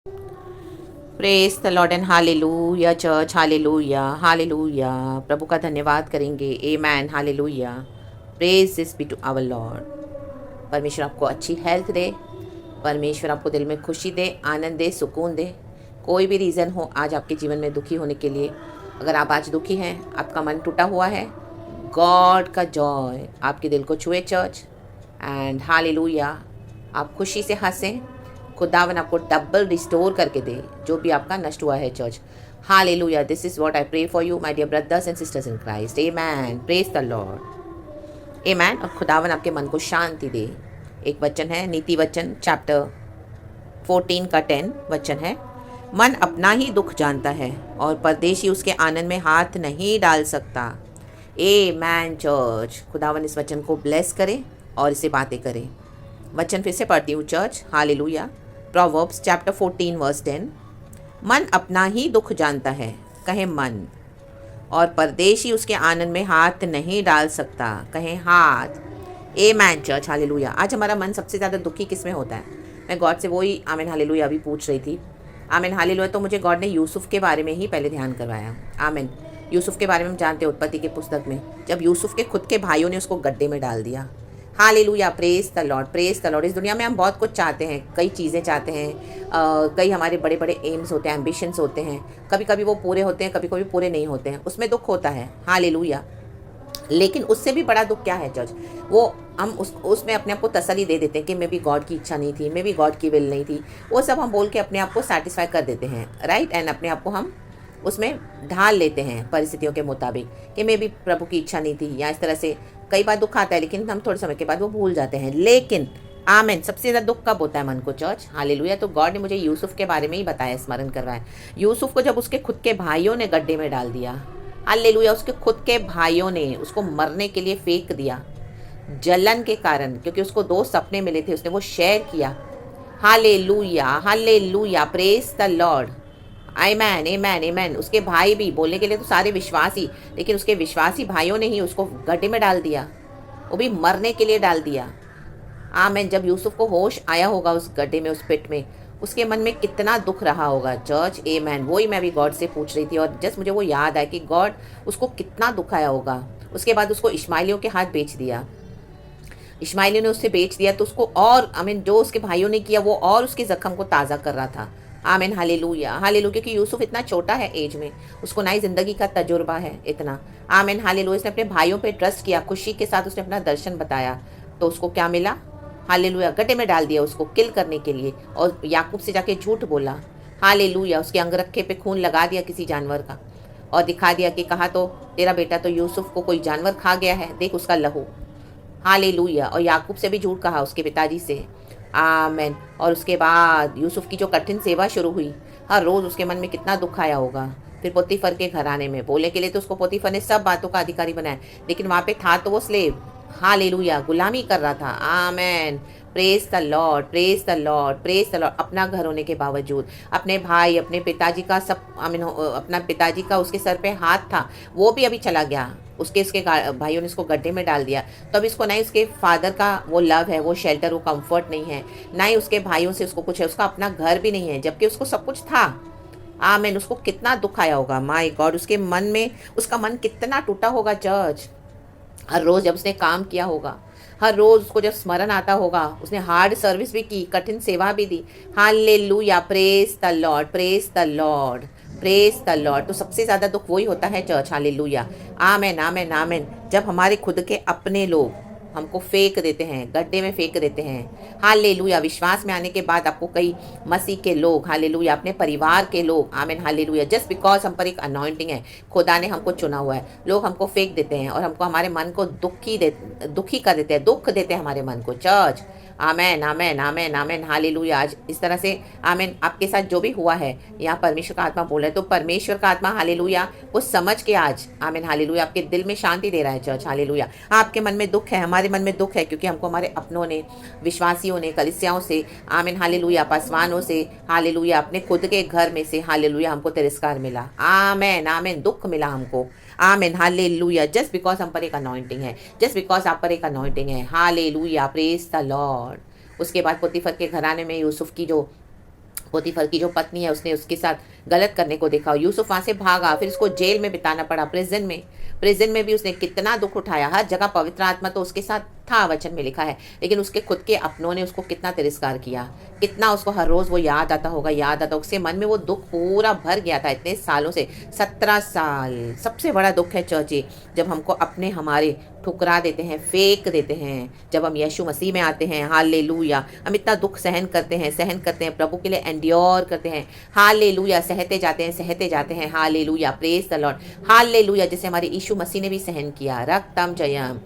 Praise the lord and hallelujah church, hallelujah hallelujah. प्रभु का धन्यवाद करेंगे। Amen, hallelujah. Praise this be to our lord. परमेश्वर आपको अच्छी हेल्थ दे, परमेश्वर आपको दिल में खुशी दे, आनंद दे, सुकून दे। कोई भी रीज़न हो आज आपके जीवन में दुखी होने के लिए, अगर आप आज दुखी हैं, आपका मन टूटा हुआ है, गॉड का जॉय आपके दिल को छुए चर्च। एंड हालेलुया, आप खुशी से हंसें, खुदावन आपको डबल रिस्टोर करके दे जो भी आपका नष्ट हुआ है church. Hallelujah, this is what I pray for you my dear brothers and sisters in Christ. Amen, praise the Lord. Amen. और खुदावन आपके मन को शांति दे। एक वचन है, नीति वचन चैप्टर 14 का 10 वचन है, मन अपना ही दुख जानता है और परदेशी उसके आनंद में हाथ नहीं डाल सकता। आमेन चर्च। खुदावन इस वचन को ब्लेस करे और इसे बातें करे। वचन फिर से पढ़ती हूँ church, hallelujah. Proverbs chapter 14 verse 10, मन अपना ही दुख जानता है, कहे मन, और परदेशी उसके आनंद में हाथ नहीं डाल सकता, कहे हाथ। आमेन चर्च, हालेलुया। आज हमारा मन सबसे ज़्यादा दुखी किस में होता है? मैं गॉड से वही आमेन हालेलुया अभी पूछ रही थी। Amen hallelujah. तो मुझे गॉड ने यूसुफ के बारे में ही पहले ध्यान करवाया। आमेन। यूसुफ के बारे में हम जानते हैं उत्पत्ति के पुस्तक में, जब यूसुफ के खुद के भाइयों ने उसको गड्ढे में डाल दिया। Hallelujah, praise the Lord, praise the Lord. इस दुनिया में हम बहुत कुछ चाहते हैं, कई चीज़ें चाहते हैं, कई हमारे बड़े बड़े एम्स होते हैं, एम्बिशंस होते हैं। कभी कभी वो पूरे होते हैं, कभी कभी पूरे नहीं होते हैं, उसमें दुख होता है। हालेलुया। लेकिन उससे भी बड़ा दुख क्या है चर्च? वो हम उसमें अपने आप को तसल्ली दे देते हैं कि मे बी गॉड की इच्छा नहीं थी, मे बी गॉड की विल नहीं थी। वो सब हम बोल के अपने आप को सेटिस्फाई कर देते हैं, राइट। एंड अपने आप को हम उसमें ढाल लेते हैं परिस्थितियों के मुताबिक कि मे बी प्रभु की इच्छा नहीं थी, या इस तरह से कई बार दुख आता है, लेकिन हम थोड़े समय के बाद वो भूल जाते हैं। लेकिन आमेन, सबसे ज़्यादा दुख कब होता है मन को चर्च? हालेलुया। तो गॉड ने मुझे यूसुफ के बारे में ही बताया, स्मरण करवाया। यूसुफ को जब उसके खुद के भाइयों ने गड्ढे में डाल दिया, हालेलुया, उसके खुद के भाइयों ने उसको मरने के लिए फेंक दिया जलन के कारण, क्योंकि उसको 2 सपने मिले थे, उसने वो शेयर किया। Hallelujah hallelujah, praise the Lord. Amen amen amen. उसके भाई भी, बोलने के लिए तो सारे विश्वासी, लेकिन उसके विश्वासी भाइयों ने ही उसको गड्ढे में डाल दिया, वो भी मरने के लिए डाल दिया। आमेन। जब यूसुफ को होश आया होगा उस गड्ढे में, उस पिट में, उसके मन में कितना दुख रहा होगा चर्च। आमेन। वही मैं भी गॉड से पूछ रही थी और जस्ट मुझे वो याद आया कि गॉड उसको कितना दुख आया होगा। उसके बाद उसको इश्माइलियों के हाथ बेच दिया, इश्माइलियों ने उससे बेच दिया, तो उसको और आमीन जो उसके भाइयों ने किया वो और उसके जख्म को ताज़ा कर रहा था। आमीन हालेलुया हालेलुया। क्योंकि यूसुफ इतना छोटा है एज में, उसको नई ज़िंदगी का तजुर्बा है इतना। आमीन हालेलुया। उसने अपने भाइयों पे ट्रस्ट किया, खुशी के साथ उसने अपना दर्शन बताया, तो उसको क्या मिला? हालेलुया, गड्ढे में डाल दिया उसको किल करने के लिए, और याकूब से जाके झूठ बोला। हालेलुया। उसके अंगरखे पे खून लगा दिया किसी जानवर का, और दिखा दिया कि कहा तो तेरा बेटा तो यूसुफ को कोई जानवर खा गया है, देख उसका लहू। हालेलुया। और याकूब से भी झूठ कहा, उसके पिताजी से। आमेन। और उसके बाद यूसुफ की जो कठिन सेवा शुरू हुई, हर रोज़ उसके मन में कितना दुख आया होगा। फिर पोतीफर के घराने में, बोलने के लिए तो उसको पोतीफर ने सब बातों का अधिकारी बनाया, लेकिन वहाँ पे था तो वो स्लेव। हालेलुया, गुलामी कर रहा था। Amen. Praise the Lord, praise the Lord, praise the Lord. अपना घर होने के बावजूद, अपने भाई, अपने पिताजी का सब आमीन, अपना पिताजी का उसके सर पे हाथ था, वो भी अभी चला गया। उसके भाइयों ने इसको गड्ढे में डाल दिया। तो अब इसको ना ही उसके फादर का वो लव है, वो शेल्टर, वो कंफर्ट नहीं है, ना ही उसके भाइयों से उसको कुछ है, उसका अपना घर भी नहीं है, जबकि उसको सब कुछ था। आमीन। उसको कितना दुख आया होगा, माय गॉड। उसके मन में, उसका मन कितना टूटा होगा चर्च। हर रोज़ जब उसने काम किया होगा, हर रोज़ उसको जब स्मरण आता होगा, उसने हार्ड सर्विस भी की, कठिन सेवा भी दी। Hallelujah, praise the Lord, praise the Lord, praise the Lord. तो सबसे ज़्यादा दुख वही होता है चर्च। हालेलुया, आमेन आमेन आमेन। जब हमारे खुद के अपने लोग हमको फेंक देते हैं, गड्ढे में फेंक देते हैं। हालेलुया। विश्वास में आने के बाद आपको कई मसीह के लोग, हालेलुया, अपने परिवार के लोग, आमीन हालेलुया, जस्ट बिकॉज हम पर एक अनॉइंटिंग है, खुदा ने हमको चुना हुआ है, लोग हमको फेंक देते हैं और हमको हमारे मन को दुखी कर देते हैं, दुख देते हैं हमारे मन को चर्च। आमेन आमेन आमेन आमेन हालेलुया। आज इस तरह से आमेन आपके साथ जो भी हुआ है, यहाँ परमेश्वर का आत्मा बोल रहा है, तो परमेश्वर का आत्मा हालेलुया वो समझ के आज आमेन हालेलुया आपके दिल में शांति दे रहा है चर्च। हालेलुया। आपके मन में दुख है, हमारे मन में दुख है, क्योंकि हमको हमारे अपनों ने, विश्वासियों ने, कलीसियाओं से, आमीन हालेलुया, पासवानों से, हालेलुया, अपने खुद के घर में से, हालेलुया, हमको तिरस्कार मिला। आमेन आमेन। दुख मिला हमको। आमीन हालेलुया। जस्ट बिकॉज हम पर एक अनॉइंटिंग है, जस्ट बिकॉज आप पर एक अनॉइंटिंग है। Hallelujah, praise the Lord. उसके बाद पोतीफर के घराने में यूसुफ की जो पोतीफर की जो पत्नी है उसने उसके साथ गलत करने को देखा, यूसुफ वहाँ से भागा, फिर उसको जेल में बिताना पड़ा, प्रिजन में भी उसने कितना दुख उठाया। हर जगह पवित्र आत्मा तो उसके साथ था, वचन में लिखा है, लेकिन उसके खुद के अपनों ने उसको कितना तिरस्कार किया, कितना उसको हर रोज़ वो याद आता होगा, उसके मन में वो दुख पूरा भर गया था इतने सालों से, 17 साल। सबसे बड़ा दुख है चर्ची, जब हमको अपने हमारे ठुकरा देते हैं, फेंक देते हैं। जब हम यीशु मसीह में आते हैं, हालेलुया, हम इतना दुख सहन करते हैं, प्रभु के लिए एंड्योर करते हैं, हालेलुया, सहते जाते हैं, hallelujah, praise the Lord, hallelujah, जैसे हमारे यीशु मसीह ने भी सहन किया। रक्तम जयम,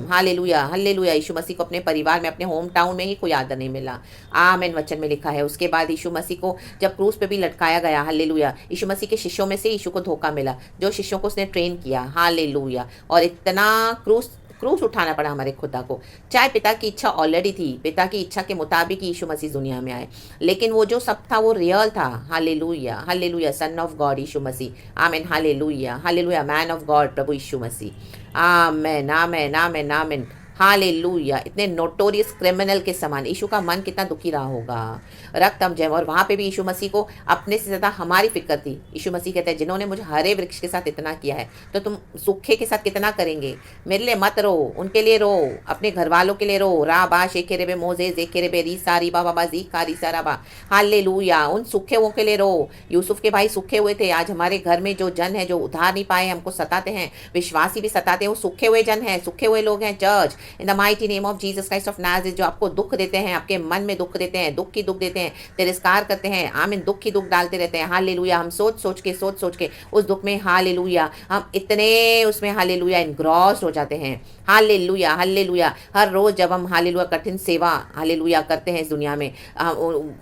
हालेलुया, हालेलुया। यीशु मसीह को अपने परिवार में, अपने होम टाउन में ही कोई आदर नहीं मिला। आमीन, वचन में लिखा है। उसके बाद यीशु मसीह को जब क्रूस पे भी लटकाया गया, हालेलुया, यीशु मसीह के शिष्यों में से यीशु को धोखा मिला, जो शिष्यों को उसने ट्रेन किया, हालेलुया, और इतना क्रूस उठाना पड़ा हमारे खुदा को। चाहे पिता की इच्छा ऑलरेडी थी, पिता की इच्छा के मुताबिक यीशु मसीह दुनिया में आए, लेकिन वो जो सब था वो रियल था। Hallelujah, hallelujah, son of God Yeshu Masih, आमीन, hallelujah, hallelujah, man of God प्रभु यीशु मसीह, आमीन, आमीन, आमीन, आमीन, हालेलुया। इतने नोटोरियस क्रिमिनल के समान यीशु का मन कितना दुखी रहा होगा। रक्तम जय, और वहाँ पे भी यीशु मसीह को अपने से ज़्यादा हमारी फिक्र थी। यीशु मसीह कहते हैं, जिन्होंने मुझे हरे वृक्ष के साथ इतना किया है, तो तुम सूखे के साथ कितना करेंगे। मेरे लिए मत रो, उनके लिए रो, अपने घर वालों के लिए रो। रा बा शेखे रेबे मोजे जेखे रेबे री सारी बा बाबा जी का री सारा बा, हालेलुया, उन सूखे हुओं के लिए रो। यूसुफ के भाई सूखे हुए थे। आज हमारे घर में जो जन है, जो उधार नहीं पाए, हमको सताते हैं, विश्वासी भी सताते हैं, वो सूखे हुए जन हैं, सूखे हुए लोग हैं। Church, in the mighty name of Jesus Christ of Nazareth, जो आपको दुख देते हैं, आपके मन में दुख देते हैं, दुख देते हैं, तिरस्कार करते हैं, आमीन, दुख डालते रहते हैं, हालेलुया। हम सोच सोच के उस दुख में, हालेलुया, हम इतने उसमें, हालेलुया, इनग्रॉस्ड हो जाते हैं। Hallelujah, hallelujah. हर रोज़ जब हम, हालेलुया, कठिन सेवा, हालेलुया, करते हैं इस दुनिया में,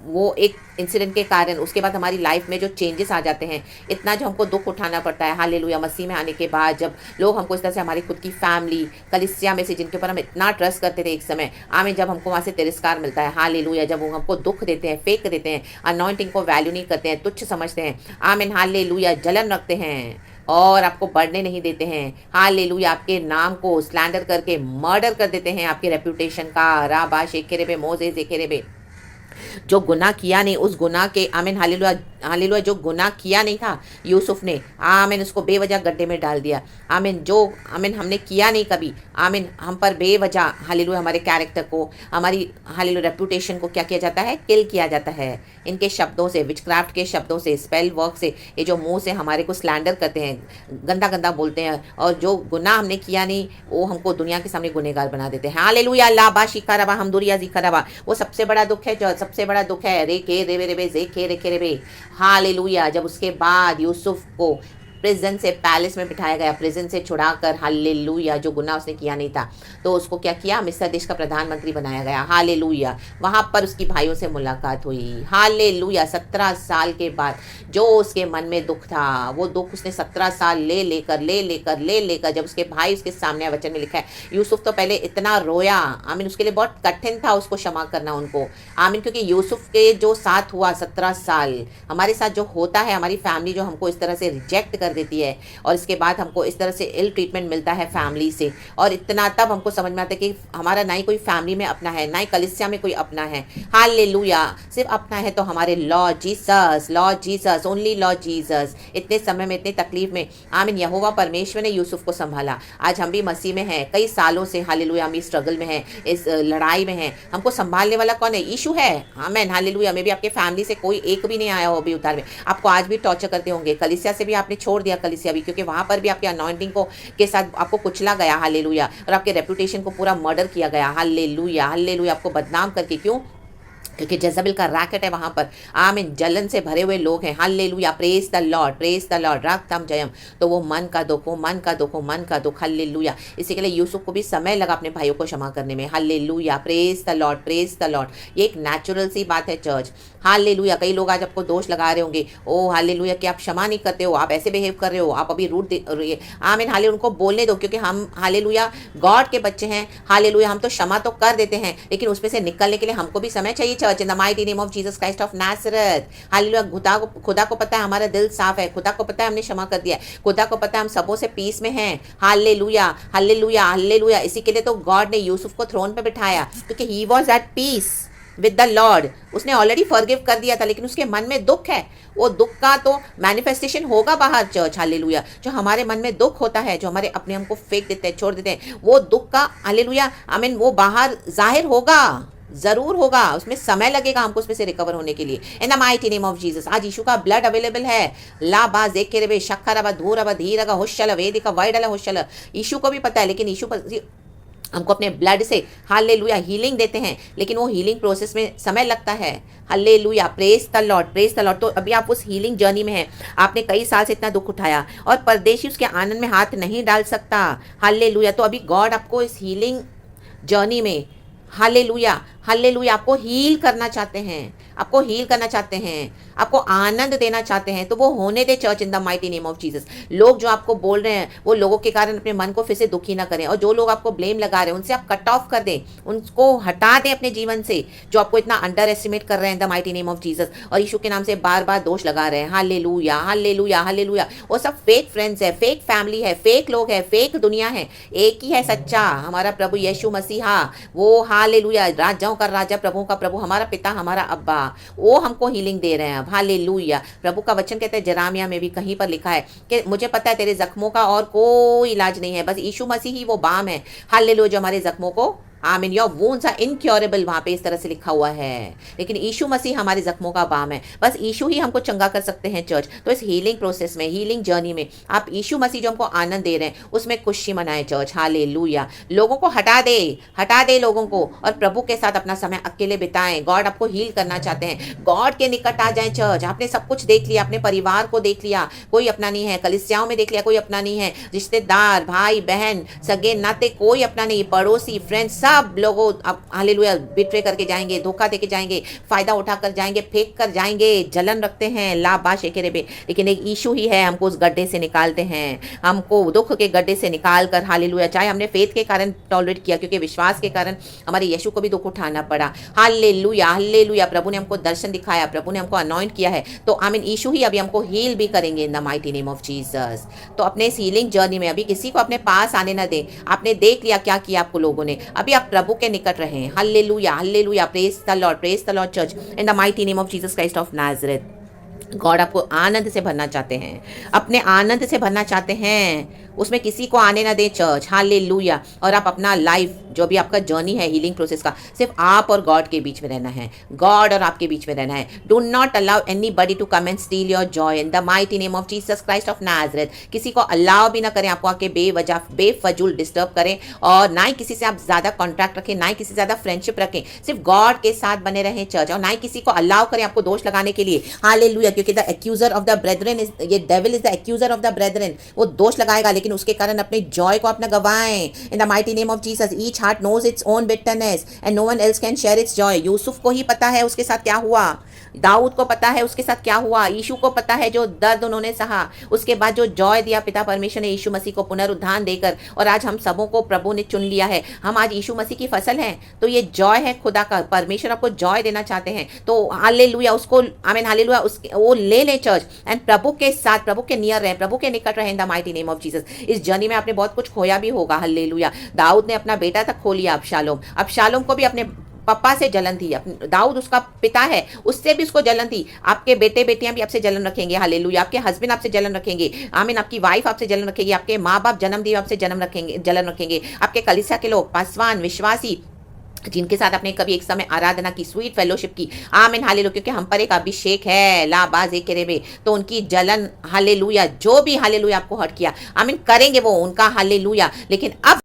वो एक इंसिडेंट के कारण उसके बाद हमारी लाइफ में जो चेंजेस आ जाते हैं, इतना जो हमको दुख उठाना पड़ता है, हालेलुया। मसीह में आने के बाद जब लोग हमको इस तरह से, हमारी खुद की फैमिली, कलीसिया में से जिनके ऊपर हम इतना ट्रस्ट करते थे एक समय, आमीन, जब हमको वहाँ से तिरस्कार मिलता है, हालेलुया, जब वो हमको दुख देते हैं, फेंक देते हैं, अनॉइंटिंग को वैल्यू नहीं करते हैं, तुच्छ समझते हैं, आमीन, हालेलुया, जलन रखते हैं और आपको बढ़ने नहीं देते हैं, हालेलुया, आपके नाम को स्लैंडर करके मर्डर कर देते हैं, आपके रेपुटेशन का। राबा शेखेरे बे मोजे जेखेरे बे, जो गुनाह किया नहीं, उस गुनाह के, आमीन, हालेलुया, हालेलुया, जो गुनाह किया नहीं था यूसुफ ने, आमीन, उसको बेवजह गड्ढे में डाल दिया। आमीन, जो, आमीन, हमने किया नहीं कभी, आमीन, हम पर बेवजह, हालेलुया, हमारे कैरेक्टर को, हमारी, हालेलुया, रेपुटेशन को क्या किया जाता है, किल किया जाता है इनके शब्दों से, विचक्राफ्ट के शब्दों से, स्पेल वर्क से, ये जो मुंह से हमारे को स्लैंडर करते हैं, गंदा गंदा बोलते हैं, और जो गुनाह हमने किया नहीं वो हमको दुनिया के सामने गुनहगार बना देते हैं। हालेलुया, लाबा शिकारबा हम दुरिया जिकारबा, वो सबसे बड़ा दुख है, जो सबसे बड़ा दुख है। रे के रेबे रेबे जे के रे के रेबे, हालेलुया। जब उसके बाद यूसुफ को प्रिजन से, पैलेस में बिठाया गया, प्रिजन से छुड़ाकर, हालेलुया, जो गुनाह उसने किया नहीं था, तो उसको क्या किया, मिस्र देश का प्रधानमंत्री बनाया गया, हालेलुया। वहाँ पर उसकी भाइयों से मुलाकात हुई, हालेलुया। 17 साल के बाद जो उसके मन में दुख था, वो दुख उसने 17 साल ले लेकर जब उसके भाई उसके सामने, वचन में लिखा है, यूसुफ तो पहले इतना रोया, आमीन, उसके लिए बहुत कठिन था उसको क्षमा करना उनको, आमीन, क्योंकि यूसुफ के जो साथ हुआ 17 साल, हमारे साथ जो होता है, हमारी फैमिली जो हमको इस तरह से रिजेक्ट कर देती है, और इसके बाद हमको इस तरह से इल ट्रीटमेंट मिलता है फैमिली से, और इतना तब हमको समझ में आता है कि हमारा ना ही कोई फैमिली में अपना है, ना ही कलीसिया में कोई अपना है, हालेलुया। सिर्फ अपना है तो हमारे Lord Jesus, only Lord Jesus. इतने समय में, इतने तकलीफ में, आमीन, यहोवा परमेश्वर ने यूसुफ को संभाला। आज हम भी मसीह में हैं, कई सालों से, हालेलुया, हम इस स्ट्रगल में हैं, इस लड़ाई में हैं। हमको संभालने वाला कौन है? यीशु है, आमीन, हालेलुया। मे भी आपके फैमिली से कोई एक भी नहीं आया हो अभी उतार में, आपको आज भी टॉर्चर करते होंगे, कलीसिया से भी आपने छोड़ दिया, कलीसिया भी, क्योंकि वहाँ पर भी आपके अनॉइंटिंग को के साथ आपको कुचला गया, हालेलुया, और आपके रेपुटेशन को पूरा मर्डर किया गया, हालेलुया, हालेलुया, आपको बदनाम करके। क्यों? क्योंकि जज़ेबेल का रैकेट है वहाँ पर, आमीन, जलन से भरे हुए लोग हैं, hallelujah, praise the Lord, रक्तम Jayam. तो वो मन का दुख, हालेलुया। इसी के लिए यूसुफ को भी समय लगा अपने भाइयों को क्षमा करने में, हालेलुया, प्रेज द लॉर्ड। ये एक नेचुरल सी बात है चर्च, हालेलुया। कई लोग आज आपको दोष लगा रहे होंगे, ओ हालेलुया, कि आप क्षमा नहीं करते हो, आप ऐसे बिहेव कर रहे हो, आप अभी रूट, आमीन, हालेलुया, उनको बोलने दो, क्योंकि हम, हालेलुया, गॉड के बच्चे हैं, हालेलुया, हम तो क्षमा तो कर देते हैं, लेकिन उसमें से निकलने के लिए हमको भी समय चाहिए। Church, in the mighty name of Jesus Christ of Nazareth, hallelujah. खुदा को पता है हमारा दिल साफ है, खुदा को पता है हमने क्षमा कर दिया है, खुदा को पता है हम सबों से पीस में हैं, हालेलुया, हालेलुया, हालेलुया। इसी के लिए तो गॉड ने यूसुफ को थ्रोन पे बिठाया, क्योंकि he was at peace, with the Lord, उसने ऑलरेडी फॉरगिव कर दिया था, लेकिन उसके मन में दुख है। वो दुख का तो मैनिफेस्टेशन होगा बाहर चर्च, हालेलुया। जो हमारे मन में दुख होता है, जो हमारे अपने हमको फेंक देते हैं, छोड़ देते हैं, वो दुख का हालेलुया आमीन वो बाहर जाहिर होगा, जरूर होगा। उसमें समय लगेगा हमको उसमें से रिकवर होने के लिए। इन the mighty name of Jesus, आज यीशु का ब्लड अवेलेबल है। ला बा जेक के रेबे शक्खरबा धूरबा धीरगा होशल वेदिका वाइडला होशल, यीशु को भी पता है, लेकिन यीशु हमको अपने ब्लड से हालेलुया हीलिंग देते हैं, लेकिन वो हीलिंग प्रोसेस में समय लगता है। Hallelujah, praise the Lord, praise the Lord. तो अभी आप उस हीलिंग जर्नी में हैं, आपने कई साल से इतना दुख उठाया और परदेशी उसके आनंद में हाथ नहीं डाल सकता। हालेलुया, तो अभी गॉड आपको इस हीलिंग जर्नी में हालेलुया हालेलुया आपको हील करना चाहते हैं, आपको हील करना चाहते हैं, आपको आनंद देना चाहते हैं। तो वो होने दे church in the mighty name of Jesus. लोग जो आपको बोल रहे हैं वो लोगों के कारण अपने मन को फिर से दुखी ना करें, और जो लोग आपको ब्लेम लगा रहे हैं उनसे आप कट ऑफ कर दें, उनको हटा दें अपने जीवन से, जो आपको इतना अंडर एस्टिमेट कर रहे हैं the mighty name of Jesus, और यीशु के नाम से बार बार दोष लगा रहे हैं। Hallelujah hallelujah hallelujah. वो सब फेक फ्रेंड्स है, फेक फैमिली है, फेक लोग है, फेक दुनिया है। एक ही है सच्चा, हमारा प्रभु यीशु मसीहा, वो हालेलुया राजाओं का राजा, प्रभु का प्रभु, हमारा पिता, हमारा अब्बा, वो हमको हीलिंग दे रहे हैं। हालेलुया। प्रभु का वचन कहते हैं, जरामिया में भी कहीं पर लिखा है कि मुझे पता है तेरे जख्मों का और कोई इलाज नहीं है, बस यीशु मसीह ही वो बाम है। हालेलुया, जो हमारे जख्मों को आमीन, योर वुंड्स आर इनक्योरेबल, वहां पे इस तरह से लिखा हुआ है। लेकिन यीशु मसीह हमारे जख्मों का बाम है, बस यीशु ही हमको चंगा कर सकते हैं चर्च। तो इस हीलिंग प्रोसेस में, हीलिंग जर्नी में आप यीशु मसीह जो हमको आनंद दे रहे हैं उसमें खुशी मनाएं चर्च। हालेलुया। लोगों को हटा दे लोगों को, और प्रभु के साथ अपना समय अकेले बिताएं। गॉड आपको हील करना चाहते हैं, गॉड के निकट आ जाए चर्च। आपने सब कुछ देख लिया, अपने परिवार को देख लिया, कोई अपना नहीं है, कलीसियाओं में देख लिया, कोई अपना नहीं है, रिश्तेदार, भाई बहन, सगे नाते, कोई अपना नहीं, पड़ोसी, फ्रेंड, सब लोगों हालेलुया बिट्रे करके जाएंगे, धोखा देके जाएंगे, फायदा उठाकर जाएंगे, फेंक कर जाएंगे, जलन रखते हैं, ला बा शेकेरे बे। लेकिन एक यीशु ही है हमको उस गड्ढे से निकालते हैं, हमको दुख के गड्ढे से निकाल कर हालेलुया, चाहे हमने फेथ के कारण टॉलरेट किया, क्योंकि विश्वास के कारण हमारे यीशु को भी दुख उठाना पड़ा। Hallelujah hallelujah. प्रभु ने हमको दर्शन दिखाया, प्रभु ने हमको अनॉइंट किया है, तो आमीन यीशु ही अभी हमको हील भी करेंगे इन the mighty name of Jesus. तो अपने इस हीलिंग जर्नी में अभी किसी को अपने पास आने ना दें। आपने देख लिया क्या किया आपको लोगों ने, अभी आप प्रभु के निकट रहे। Hallelujah hallelujah. Praise the Lord church in the mighty name of Jesus Christ of Nazareth. God आपको आनंद से भरना चाहते हैं, अपने आनंद से भरना चाहते हैं, उसमें किसी को आने ना दे चर्च। हालेलुया। और आप अपना लाइफ जो भी आपका जर्नी है हीलिंग प्रोसेस का, सिर्फ आप और गॉड के बीच में रहना है, गॉड और आपके बीच में रहना है। Do not allow anybody to come and steal your joy in the mighty name of Jesus Christ of Nazareth. किसी को अलाउ भी ना करें आपको आके बेवजह बेफजूल डिस्टर्ब करें, और ना ही किसी से आप ज्यादा कॉन्ट्रैक्ट रखें, ना ही किसी से ज्यादा फ्रेंडशिप रखें, सिर्फ गॉड के साथ बने रहें चर्च। और ना ही किसी को अलाउ करें आपको दोष लगाने के लिए। हालेलुया। क्योंकि the accuser of the brethren is, ये devil is the accuser of the brethren. वो दोष लगाएगा, लेकिन उसके कारण अपने जॉय को अपना गवाएं in the mighty name of Jesus. Each heart knows its own bitterness and no one else can share its joy। Yusuf को ही पता है उसके साथ क्या हुआ, दाऊद को पता है उसके साथ क्या हुआ, यीशु को पता है जो दर्द उन्होंने सहा, उसके बाद जो जॉय दिया पिता परमेश्वर ने यीशु मसीह को पुनरुत्थान देकर, और आज हम सबों को प्रभु ने चुन लिया है। हम आज यीशु मसीह की फसल हैं, तो ये जॉय है खुदा का। परमेश्वर आपको जॉय देना चाहते हैं, तो हालेलुया उसको आमीन हालेलुया वो ले ले चर्च, एंड प्रभु के साथ, प्रभु के नियर रहे, प्रभु के निकट रहे इन the mighty name of Jesus. इस जर्नी में आपने बहुत कुछ खोया भी होगा। हालेलुया। दाऊद ने अपना बेटा तक खो लिया, अबशालोम को भी अपने पप्पा से जलन थी। दाऊद उसका पिता है, उससे भी उसको जलन थी। आपके बेटे बेटियां भी आपसे जलन रखेंगे। हालेलुया। आपके हस्बैंड आपसे जलन रखेंगे, आमीन। आपकी वाइफ आपसे जलन रखेगी, आपके माँ बाप जन्म दिए आपसे जलन रखेंगे, आपके कलीसिया के लोग, पासवान, विश्वासी, जिनके साथ आपने कभी एक समय आराधना की, स्वीट फेलोशिप की, आमीन हालेलुया, क्योंकि हम पर एक अभिषेक है ला बाजे के रेबे, तो उनकी जलन हालेलुया, जो भी हालेलुया आपको हर्ट किया, आमीन करेंगे वो उनका हालेलुया। लेकिन अब